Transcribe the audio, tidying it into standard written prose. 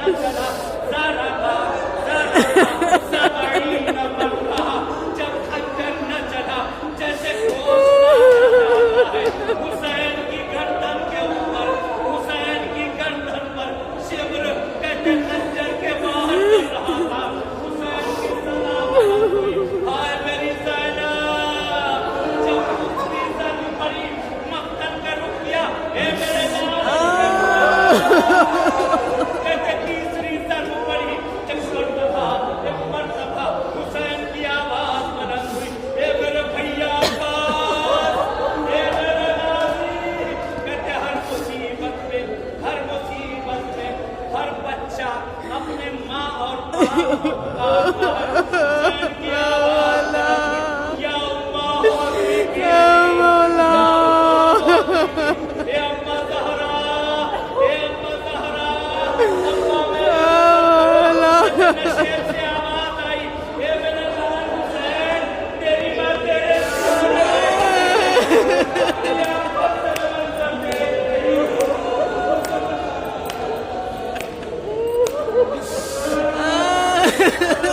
न चला ज़रा ज़बाईन मरहा, जब खंजर न चला जैसे गोश्त है। हुसैन की गर्दन के ऊपर, हुसैन की गर्दन पर शिब्र कहते खंजर के बाहर चल रहा था। हुसैन की सलामत हुई, हाय मेरी ज़ैनब। जब दूसरी ज़र्ब पड़ी, मक्तल का रुक गया, हे मेरे कहते तीसरी ज़र्ब पड़ी, एक मर्तबा हुसैन की आवाज़ बुलंद हुई, हे मेरे भैया अब्बास, हे मेरे नाज़ी। कहते हर मुसीबत में हर बच्चा अपने माँ और बाप को पुकारता है। हुसैन की आवाज़ बुलंद हुई, या अम्मा होगी, हे अम्मा ज़हरा, हे अम्मा ज़हरा, अम्मा मेरे नशे से आवाज़ आई, हे मेरे लाल हुसैन, तेरी माँ तेरे Ah!